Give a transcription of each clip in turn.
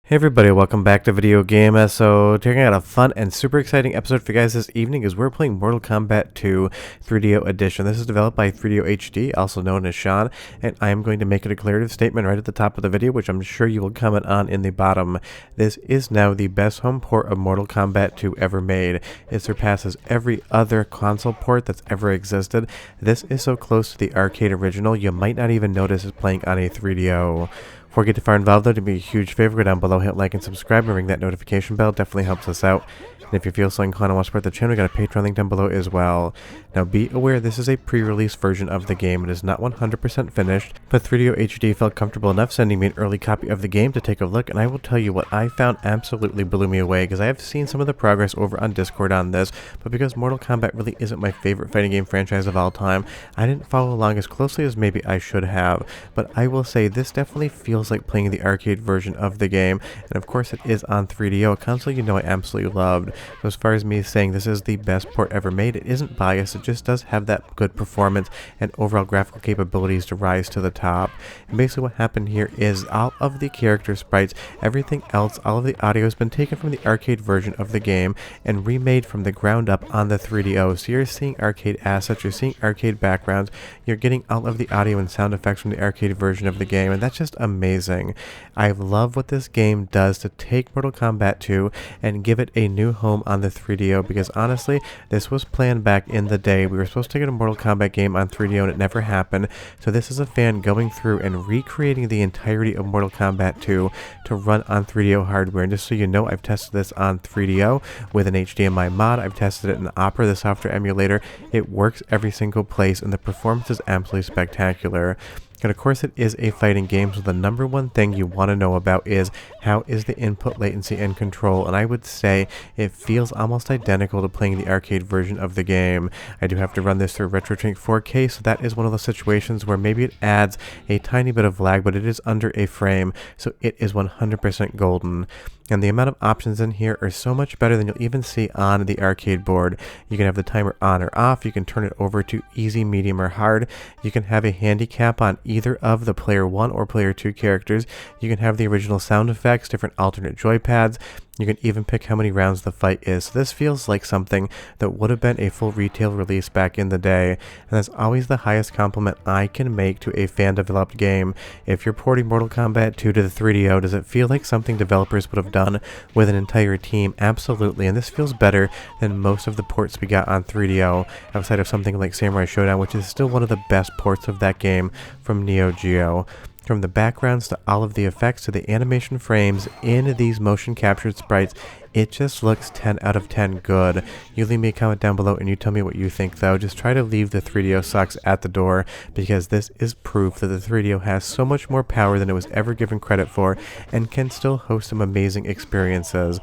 Hey everybody, welcome back to Video Game. So checking out a fun and super exciting episode for you guys this evening as we're playing Mortal Kombat 2 3DO Edition. This is developed by 3DO HD, also known as Sean, and I am going to make a declarative statement right at the top of the video, which I'm sure you will comment on in the bottom. This is now the best home port of Mortal Kombat 2 ever made. It surpasses every other console port that's ever existed. This is so close to the arcade original, you might not even notice it's playing on a 3DO. Before we get too far involved though, do me a huge favor, go down below, hit like and subscribe, and ring that notification bell. Definitely helps us out. And if you feel so inclined and want to support the channel, we got a Patreon link down below as well. Now be aware this is a pre-release version of the game. It is not 100% finished, but 3DO HD felt comfortable enough sending me an early copy of the game to take a look, and I will tell you what I found absolutely blew me away, because I have seen some of the progress over on Discord on this, but because Mortal Kombat really isn't my favorite fighting game franchise of all time, I didn't follow along as closely as maybe I should have. But I will say this definitely feels like playing the arcade version of the game, and of course it is on 3DO, a console you know I absolutely loved. So as far as me saying this is the best port ever made, it isn't biased, it just does have that good performance and overall graphical capabilities to rise to the top. And basically what happened here is all of the character sprites, everything else, all of the audio has been taken from the arcade version of the game and remade from the ground up on the 3DO. So you're seeing arcade assets, you're seeing arcade backgrounds, you're getting all of the audio and sound effects from the arcade version of the game, and that's just amazing. I love what this game does to take Mortal Kombat 2 and give it a new home on the 3DO, because honestly, this was planned back in the day. We were supposed to get a Mortal Kombat game on 3DO and it never happened. So this is a fan going through and recreating the entirety of Mortal Kombat 2 to run on 3DO hardware. And just so you know, I've tested this on 3DO with an HDMI mod. I've tested it in Opera, the software emulator. It works every single place and the performance is absolutely spectacular. And of course it is a fighting game, so the number one thing you want to know about is how is the input latency and control, and I would say it feels almost identical to playing the arcade version of the game. I do have to run this through RetroTrink 4K, so that is one of those situations where maybe it adds a tiny bit of lag, but it is under a frame, so it is 100% golden. And the amount of options in here are so much better than you'll even see on the arcade board. You can have the timer on or off, you can turn it over to easy, medium, or hard. You can have a handicap on either of the player 1 or player 2 characters. You can have the original sound effects, different alternate joypads. You can even pick how many rounds the fight is. So this feels like something that would have been a full retail release back in the day, and that's always the highest compliment I can make to a fan-developed game. If you're porting Mortal Kombat 2 to the 3DO, does it feel like something developers would have done with an entire team? Absolutely, and this feels better than most of the ports we got on 3DO, outside of something like Samurai Showdown, which is still one of the best ports of that game from Neo Geo. From the backgrounds to all of the effects to the animation frames in these motion captured sprites, it just looks 10 out of 10 good. You leave me a comment down below and you tell me what you think though. Just try to leave the 3DO sucks at the door, because this is proof that the 3DO has so much more power than it was ever given credit for and can still host some amazing experiences.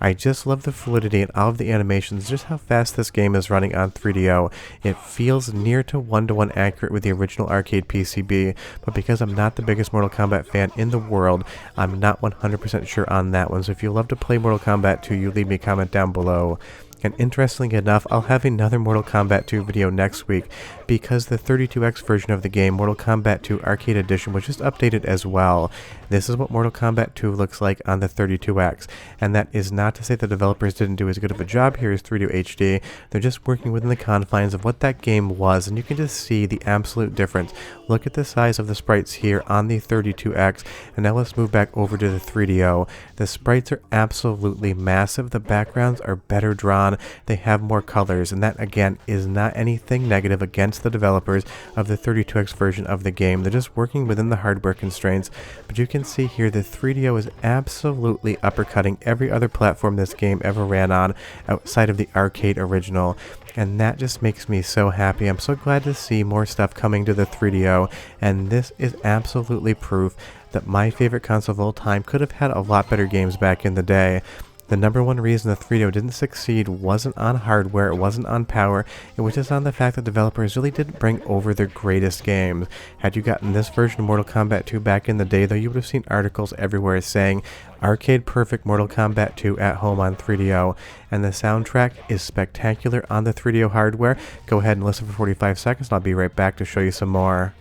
I just love the fluidity and all of the animations, just how fast this game is running on 3DO. It feels near to one-to-one accurate with the original arcade PCB, but because I'm not the biggest Mortal Kombat fan in the world, I'm not 100% sure on that one. So if you love to play Mortal Kombat 2, you leave me a comment down below. And interestingly enough, I'll have another Mortal Kombat 2 video next week, because the 32X version of the game, Mortal Kombat 2 Arcade Edition, was just updated as well. This is what Mortal Kombat 2 looks like on the 32X, and that is not to say the developers didn't do as good of a job here as 3DO HD. They're just working within the confines of what that game was, and you can just see the absolute difference. Look at the size of the sprites here on the 32X, and now let's move back over to the 3DO. The sprites are absolutely massive, the backgrounds are better drawn, they have more colors, and that again is not anything negative against the developers of the 32X version of the game. They're just working within the hardware constraints, but you can see here the 3DO is absolutely uppercutting every other platform this game ever ran on outside of the arcade original. And that just makes me so happy. I'm so glad to see more stuff coming to the 3DO, and this is absolutely proof that my favorite console of all time could have had a lot better games back in the day. The number one reason the 3DO didn't succeed wasn't on hardware, it wasn't on power, it was just on the fact that developers really didn't bring over their greatest games. Had you gotten this version of Mortal Kombat 2 back in the day though, you would have seen articles everywhere saying arcade perfect Mortal Kombat 2 at home on 3DO, and the soundtrack is spectacular on the 3DO hardware. Go ahead and listen for 45 seconds and I'll be right back to show you some more.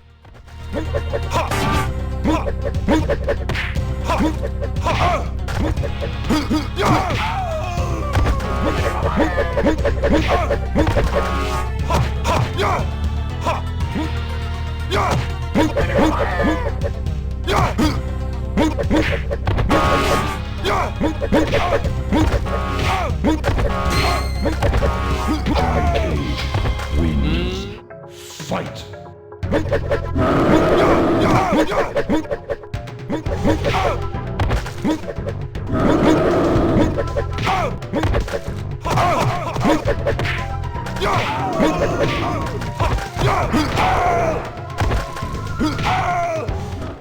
Wins. Fight.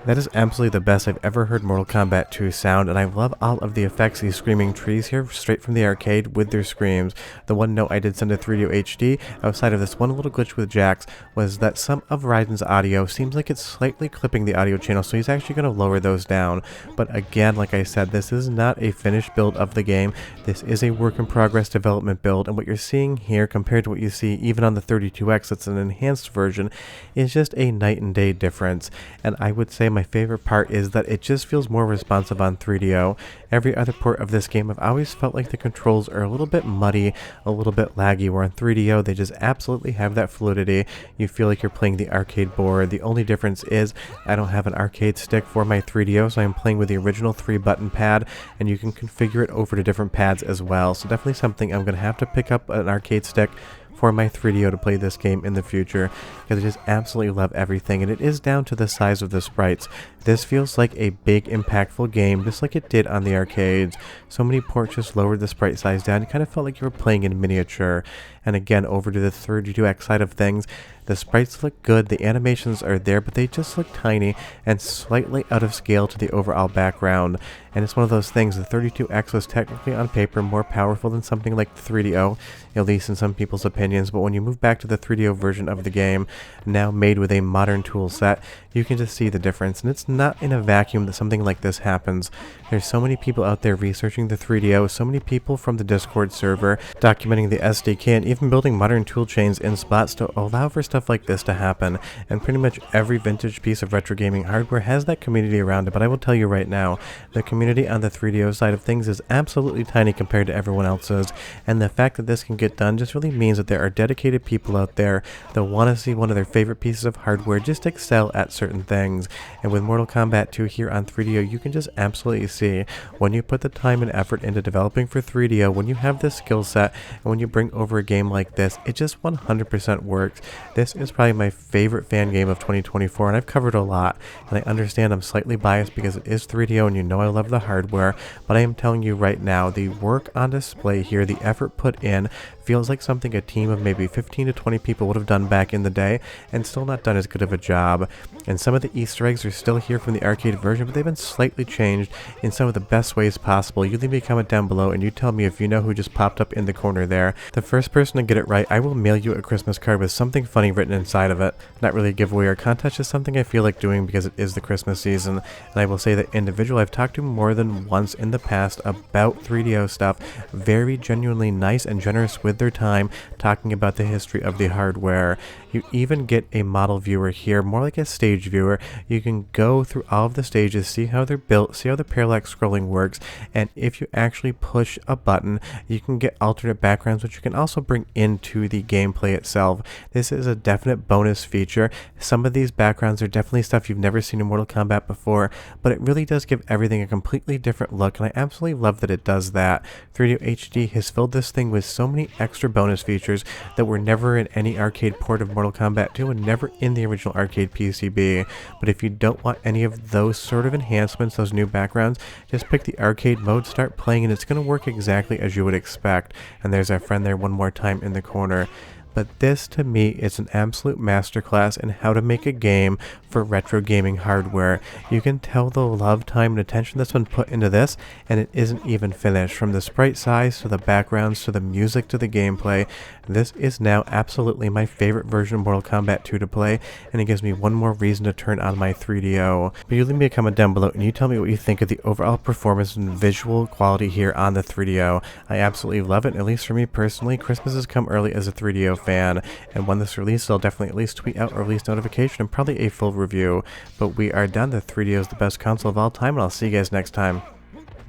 That is absolutely the best I've ever heard Mortal Kombat 2 sound, and I love all of the effects these screaming trees here straight from the arcade with their screams. The one note I did send to 3DO HD, outside of this one little glitch with Jax, was that some of Raiden's audio seems like it's slightly clipping the audio channel, so he's actually going to lower those down. But again, like I said, this is not a finished build of the game. This is a work in progress development build, and what you're seeing here compared to what you see even on the 32X, that's an enhanced version, is just a night and day difference. And I would say my favorite part is that it just feels more responsive on 3DO. Every other port of this game, I've always felt like the controls are a little bit muddy, a little bit laggy, where on 3DO they just absolutely have that fluidity. You feel like you're playing the arcade board. The only difference is I don't have an arcade stick for my 3DO, so I'm playing with the original 3-button pad, and you can configure it over to different pads as well. So definitely something I'm going to have to pick up an arcade stick for my 3DO to play this game in the future, because I just absolutely love everything, and it is down to the size of the sprites. This feels like a big impactful game, just like it did on the arcades. So many ports just lowered the sprite size down. It kind of felt like you were playing in miniature. And again, over to the 32X side of things, the sprites look good, the animations are there, but they just look tiny and slightly out of scale to the overall background. And it's one of those things, the 32X was technically on paper more powerful than something like the 3DO, at least in some people's opinions, but when you move back to the 3DO version of the game, now made with a modern tool set, you can just see the difference. And it's not in a vacuum that something like this happens. There's so many people out there researching the 3DO, so many people from the Discord server documenting the SDK, and even building modern tool chains in spots to allow for stuff like this to happen. And pretty much every vintage piece of retro gaming hardware has that community around it, but I will tell you right now, the community on the 3DO side of things is absolutely tiny compared to everyone else's, and the fact that this can get done just really means that there are dedicated people out there that want to see one of their favorite pieces of hardware just excel at certain things. And with Mortal Kombat 2 here on 3DO, you can just absolutely see when you put the time and effort into developing for 3DO, when you have this skill set, and when you bring over a game like this, it just 100% works. This is probably my favorite fan game of 2024, and I've covered a lot, and I understand I'm slightly biased because it is 3DO and you know I love the hardware, but I am telling you right now, the work on display here, the effort put in, feels like something a team of maybe 15 to 20 people would have done back in the day, and still not done as good of a job. And some of the Easter eggs are still here from the arcade version, but they've been slightly changed in some of the best ways possible. You leave me a comment down below and you tell me if you know who just popped up in the corner there. The first person to get it right, I will mail you a Christmas card with something funny written inside of it. Not really a giveaway or contest, just something I feel like doing because it is the Christmas season. And I will say that individual I've talked to more than once in the past about 3DO stuff, very genuinely nice and generous with their time, talking about the history of the hardware. You even get a model viewer here, more like a stage viewer. You can go through all of the stages, see how they're built, see how the parallax scrolling works, and if you actually push a button, you can get alternate backgrounds, which you can also bring into the gameplay itself. This is a definite bonus feature. Some of these backgrounds are definitely stuff you've never seen in Mortal Kombat before, but it really does give everything a completely different look, and I absolutely love that it does that. 3DO HD has filled this thing with so many extra bonus features that were never in any arcade port of Mortal Kombat 2 and never in the original arcade PCB. But if you don't want any of those sort of enhancements, those new backgrounds, just pick the arcade mode, start playing, and it's going to work exactly as you would expect. And there's our friend there one more time in the corner. But this, to me, is an absolute masterclass in how to make a game for retro gaming hardware. You can tell the love, time, and attention that's been put into this, and it isn't even finished. From the sprite size, to the backgrounds, to the music, to the gameplay, this is now absolutely my favorite version of Mortal Kombat 2 to play, and it gives me one more reason to turn on my 3DO. But you leave me a comment down below, and you tell me what you think of the overall performance and visual quality here on the 3DO. I absolutely love it, at least for me personally. Christmas has come early as a 3DO fan, and when this releases, I'll definitely at least tweet out a release notification and probably a full review. But we are done. The 3DO is the best console of all time, and I'll see you guys next time.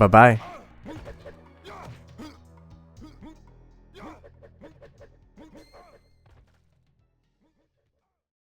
Bye-bye.